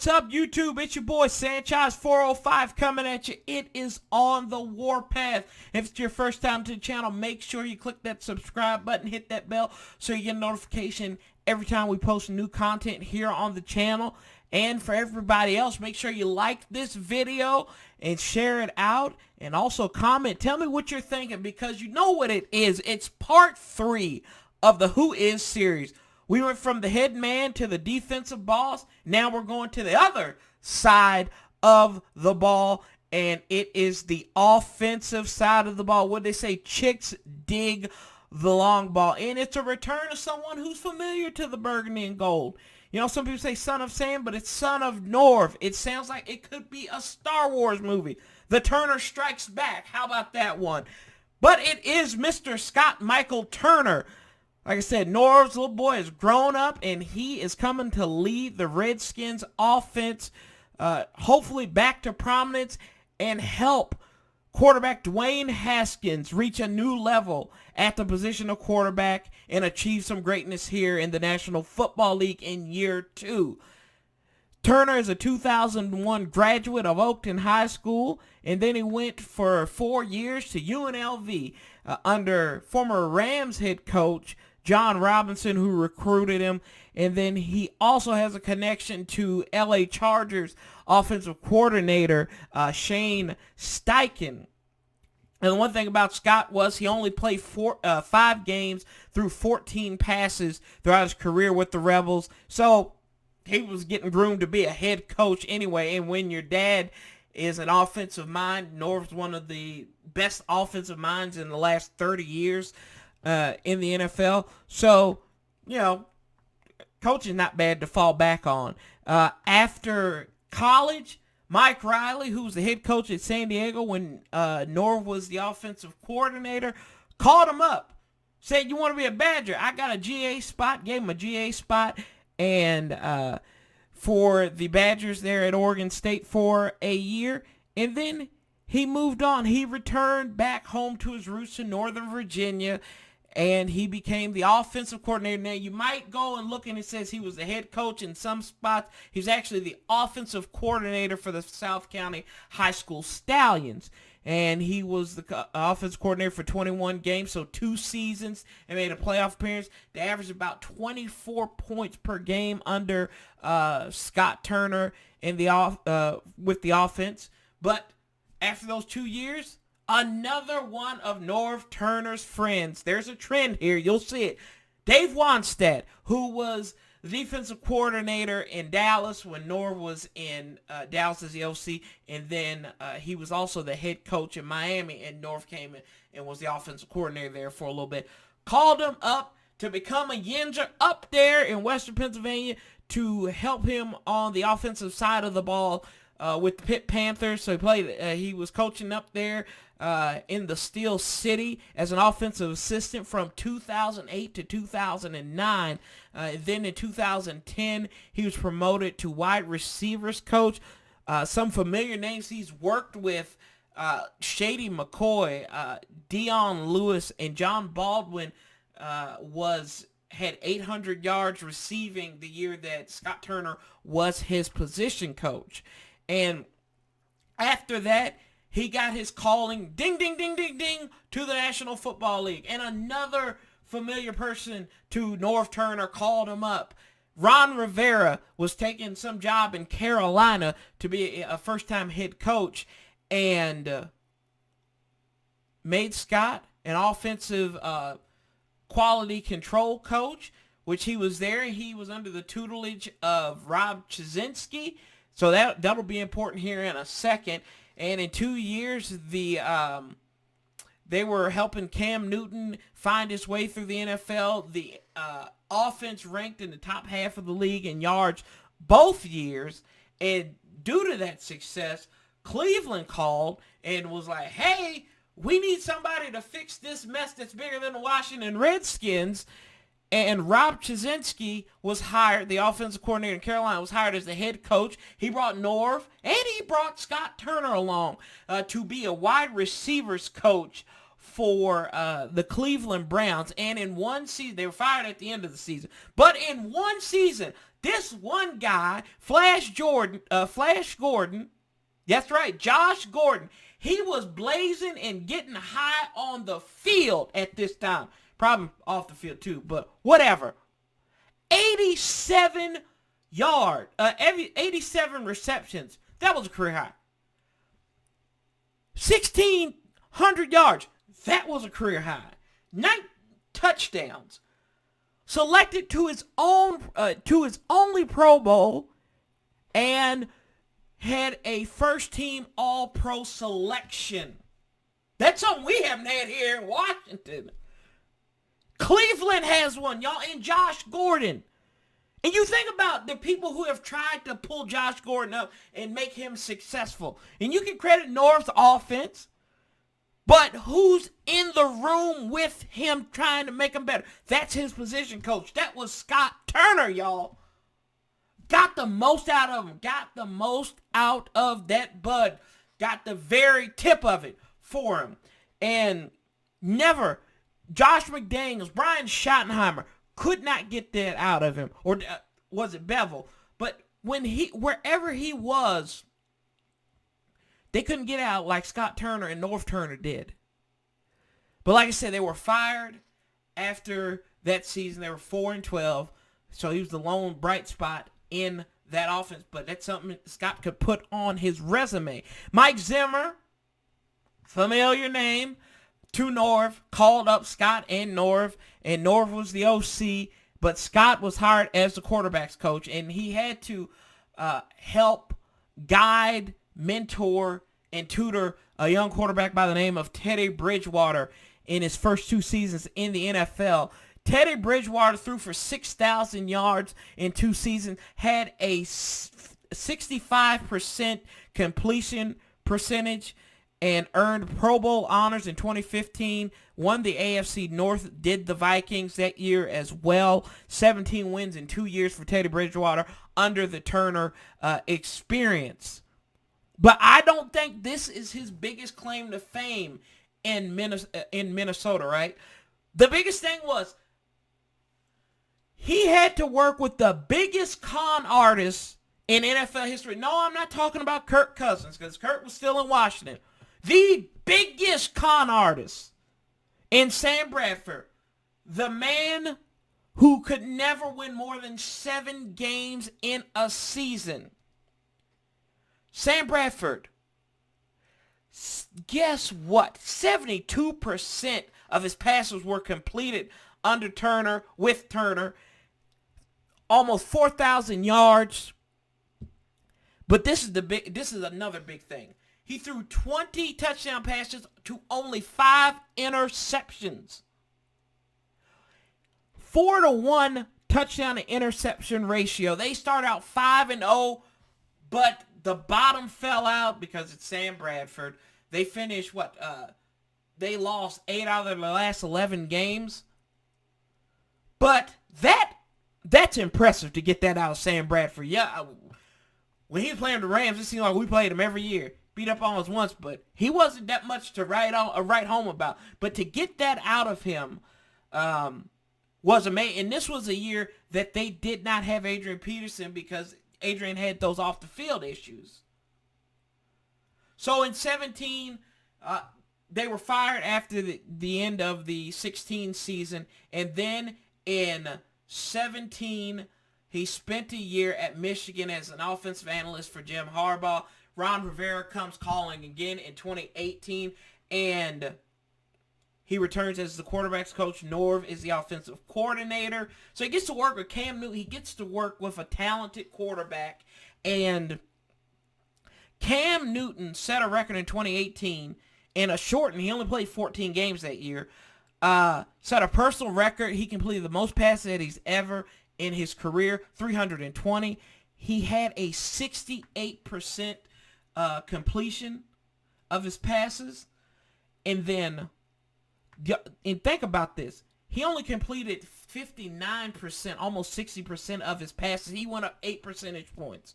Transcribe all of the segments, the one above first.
What's up, YouTube? It's your boy Sanchez405 coming at you. It is on the Warpath. If it's your first time to the channel, make sure you click that subscribe button, hit that bell so you get a notification every time we post new content here on the channel. And for everybody else, make sure you like this video and share it out. And also comment. Tell me what you're thinking, because you know what it is. It's part 3 of the Who Is series. We went from the head man to the defensive boss. Now we're going to the other side of the ball, and it is the offensive side of the ball. What they say, chicks dig the long ball. And it's a return of someone who's familiar to the burgundy and gold. You know, some people say Son of Sam, but it's Son of Norv. It sounds like it could be a Star Wars movie. The Turner Strikes Back. How about that one? But it is Mr. Scott Michael Turner. Like I said, Norv's little boy has grown up, and he is coming to lead the Redskins offense, hopefully back to prominence, and help quarterback Dwayne Haskins reach a new level at the position of quarterback and achieve some greatness here in the National Football League in year 2. Turner is a 2001 graduate of Oakton High School, and then he went for 4 years to UNLV under former Rams head coach John Robinson, who recruited him. And then he also has a connection to LA Chargers offensive coordinator Shane Steichen. And the one thing about Scott was he only played 5 games through 14 passes throughout his career with the Rebels. So he was getting groomed to be a head coach anyway. And when your dad is an offensive mind, Norv's one of the best offensive minds in the last 30 years in the NFL. So, you know, coaching not bad to fall back on. After college, Mike Riley, who was the head coach at San Diego when Norv was the offensive coordinator, called him up. Said, "You want to be a Badger? I got a GA spot." Gave him a GA spot. And for the Badgers there at Oregon State for a year. And then he moved on. He returned back home to his roots in Northern Virginia, and he became the offensive coordinator. Now, you might go and look, and it says he was the head coach in some spots. He's actually the offensive coordinator for the South County High School Stallions. And he was the offensive coordinator for 21 games, so 2 seasons, and made a playoff appearance. They averaged about 24 points per game under Scott Turner in with the offense. But after those 2 years, another one of Norv Turner's friends. There's a trend here. You'll see it. Dave Wannstedt, who was the defensive coordinator in Dallas when Norv was in Dallas as the OC, and then he was also the head coach in Miami, and Norv came in and was the offensive coordinator there for a little bit. Called him up to become a Yinzer up there in Western Pennsylvania to help him on the offensive side of the ball with the Pitt Panthers. So he was coaching up there in the Steel City as an offensive assistant from 2008 to 2009. Then in 2010, he was promoted to wide receivers coach. Some familiar names he's worked with: Shady McCoy, Dion Lewis, and John Baldwin had 800 yards receiving the year that Scott Turner was his position coach. And after that, he got his calling, ding, ding, ding, ding, ding, to the National Football League. And another familiar person to Norv Turner called him up. Ron Rivera was taking some job in Carolina to be a first-time head coach, and made Scott an offensive quality control coach, which he was there. He was under the tutelage of Rob Chizinski. So that'll be important here in a second. And in 2 years, they were helping Cam Newton find his way through the NFL. The offense ranked in the top half of the league in yards both years. And due to that success, Cleveland called and was like, "Hey, we need somebody to fix this mess that's bigger than the Washington Redskins." And Rob Chizinski was hired, the offensive coordinator in Carolina, was hired as the head coach. He brought Norv, and he brought Scott Turner along to be a wide receivers coach for the Cleveland Browns. And in one season, they were fired at the end of the season. But in one season, this one guy, Flash Gordon, that's right, Josh Gordon, he was blazing and getting high on the field at this time. Probably off the field too, but whatever. 87 receptions. That was a career high. 1,600 yards. That was a career high. 9 touchdowns. Selected to his only Pro Bowl, and had a first-team All-Pro selection. That's something we haven't had here in Washington. Cleveland has one, y'all, and Josh Gordon. And you think about the people who have tried to pull Josh Gordon up and make him successful. And you can credit Norv's offense, but who's in the room with him trying to make him better? That's his position coach. That was Scott Turner, y'all. Got the most out of him. Got the most out of that bud. Got the very tip of it for him. And never, Josh McDaniels, Brian Schottenheimer could not get that out of him. Or was it Bevel? But wherever he was, they couldn't get out like Scott Turner and Norv Turner did. But like I said, they were fired after that season. They were 4-12. So he was the lone bright spot in that offense. But that's something Scott could put on his resume. Mike Zimmer, familiar name, to Norv, called up Scott and Norv was the OC, but Scott was hired as the quarterback's coach, and he had to help guide, mentor, and tutor a young quarterback by the name of Teddy Bridgewater in his first 2 seasons in the NFL. Teddy Bridgewater threw for 6,000 yards in 2 seasons, had a 65% completion percentage, and earned Pro Bowl honors in 2015, won the AFC North, did the Vikings that year as well. 17 wins in 2 years for Teddy Bridgewater under the Turner experience. But I don't think this is his biggest claim to fame in Minnesota, right? The biggest thing was he had to work with the biggest con artists in NFL history. No, I'm not talking about Kirk Cousins, because Kirk was still in Washington. The biggest con artist in Sam Bradford, the man who could never win more than 7 games in a season. Sam Bradford, guess what? 72% of his passes were completed under Turner, with Turner. Almost 4,000 yards. But this is another big thing. He threw 20 touchdown passes to only 5 interceptions. 4-to-1 touchdown to interception ratio. They start out 5-0, but the bottom fell out because it's Sam Bradford. They finished they lost 8 out of their last 11 games. But that's impressive to get that out of Sam Bradford. Yeah, when he was playing the Rams, it seemed like we played him every year. Beat up almost once, but he wasn't that much to write home about. But to get that out of him was amazing. And this was a year that they did not have Adrian Peterson because Adrian had those off-the-field issues. So in 17, they were fired after the end of the 16 season. And then in 17, he spent a year at Michigan as an offensive analyst for Jim Harbaugh. Ron Rivera comes calling again in 2018, and he returns as the quarterback's coach. Norv is the offensive coordinator. So he gets to work with Cam Newton. He gets to work with a talented quarterback. And Cam Newton set a record in 2018 in a shortened, he only played 14 games that year. Set a personal record. He completed the most passes that he's ever in his career, 320. He had a 68% completion of his passes. And think about this. He only completed 59%, almost 60% of his passes. He went up 8 percentage points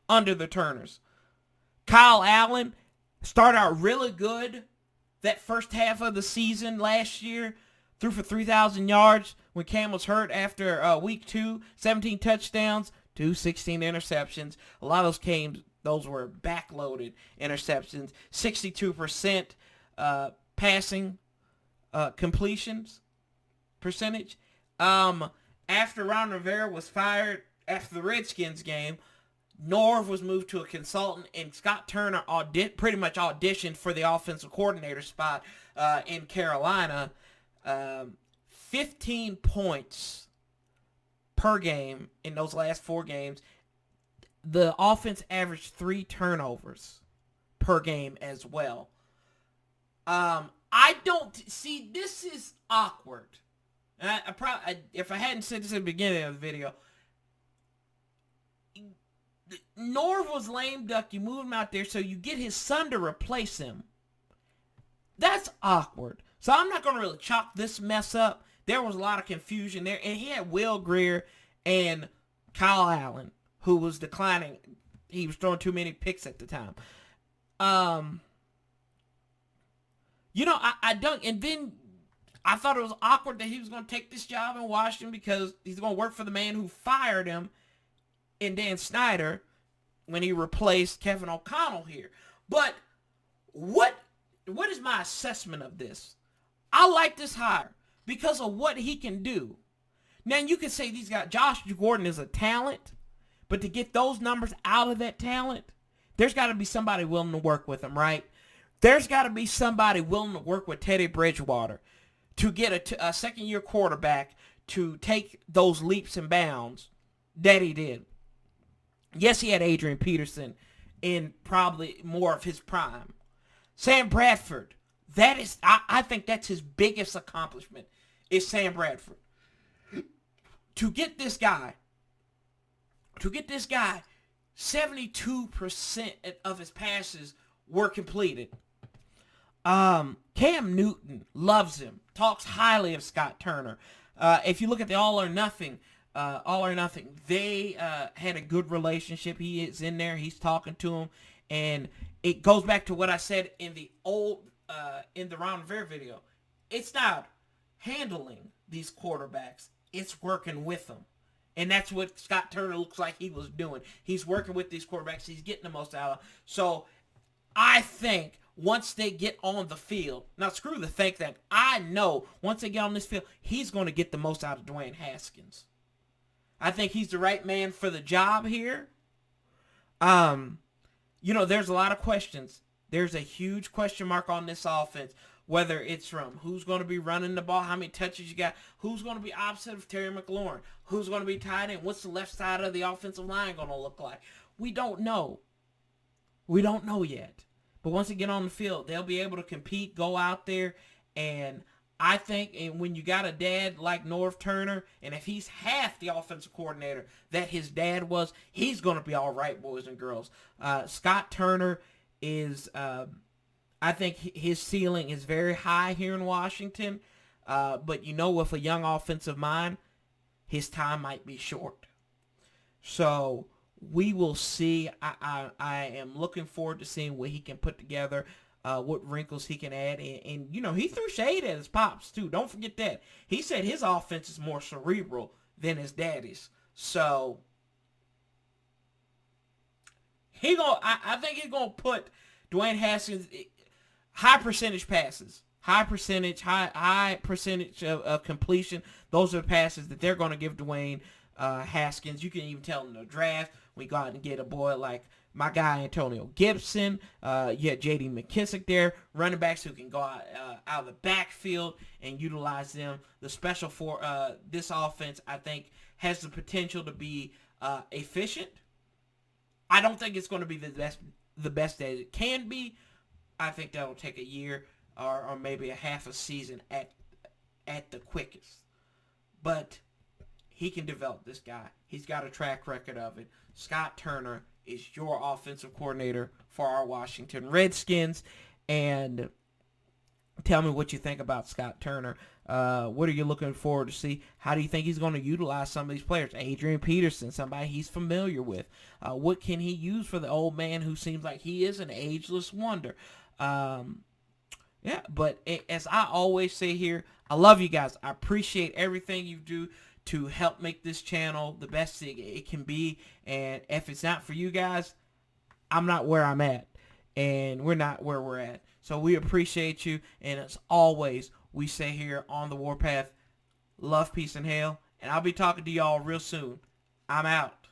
under the Turners. Kyle Allen started out really good that first half of the season last year, threw for 3,000 yards when Cam was hurt after week 2, 17 touchdowns, 216 interceptions. A lot of those were backloaded interceptions. 62% passing completions percentage. After Ron Rivera was fired after the Redskins game, Norv was moved to a consultant, and Scott Turner pretty much auditioned for the offensive coordinator spot in Carolina. 15 points per game in those last 4 games. The offense averaged 3 turnovers per game as well. I don't see, this is awkward. If I hadn't said this at the beginning of the video, Norv was lame duck. You move him out there so you get his son to replace him. That's awkward. So I'm not going to really chalk this mess up. There was a lot of confusion there. And he had Will Greer and Kyle Allen, who was declining. He was throwing too many picks at the time. I don't. And then I thought it was awkward that he was going to take this job in Washington because he's going to work for the man who fired him in Dan Snyder when he replaced Kevin O'Connell here. But what is my assessment of this? I like this hire because of what he can do. Now, you could say these guys, Josh Gordon is a talent, but to get those numbers out of that talent, there's got to be somebody willing to work with him, right? There's got to be somebody willing to work with Teddy Bridgewater to get a second-year quarterback to take those leaps and bounds that he did. Yes, he had Adrian Peterson in probably more of his prime. Sam Bradford, I think that's his biggest accomplishment, is Sam Bradford. To get this guy, 72% of his passes were completed. Cam Newton loves him, talks highly of Scott Turner. If you look at the All or Nothing, they had a good relationship. He is in there, he's talking to him, and it goes back to what I said in the Ron Rivera video. It's not handling these quarterbacks, it's working with them. And that's what Scott Turner looks like he was doing. He's working with these quarterbacks, he's getting the most out of them. So I think once they get on the field, now screw the think that, I know once they get on this field, he's going to get the most out of Dwayne Haskins. I think he's the right man for the job here. There's a lot of questions. There's a huge question mark on this offense, whether it's from who's going to be running the ball, how many touches you got, who's going to be opposite of Terry McLaurin, who's going to be tight end, what's the left side of the offensive line going to look like. We don't know. We don't know yet. But once they get on the field, they'll be able to compete, go out there, and I think when you got a dad like Norv Turner, and if he's half the offensive coordinator that his dad was, he's going to be all right, boys and girls. Scott Turner is, I think his ceiling is very high here in Washington, but with a young offensive mind, his time might be short. So we will see. I am looking forward to seeing what he can put together, what wrinkles he can add. And he threw shade at his pops, too. Don't forget that. He said his offense is more cerebral than his daddy's. So I think he's going to put Dwayne Haskins high percentage passes. High percentage of completion. Those are the passes that they're going to give Dwayne Haskins. You can even tell in the draft, we go out and get a boy like my guy Antonio Gibson. You had J.D. McKissick there, running backs who can go out of the backfield and utilize them. The special for this offense, I think, has the potential to be efficient. I don't think it's going to be the best that it can be. I think that'll take a year or maybe a half a season at the quickest. But he can develop this guy. He's got a track record of it. Scott Turner is your offensive coordinator for our Washington Redskins. And tell me what you think about Scott Turner. What are you looking forward to see? How do you think he's going to utilize some of these players? Adrian Peterson, somebody he's familiar with. What can he use for the old man who seems like he is an ageless wonder? Yeah, but as I always say here, I love you guys. I appreciate everything you do to help make this channel the best it can be. And if it's not for you guys, I'm not where I'm at. And we're not where we're at. So we appreciate you. And as always, we say here on the Warpath, love, peace, and hell. And I'll be talking to y'all real soon. I'm out.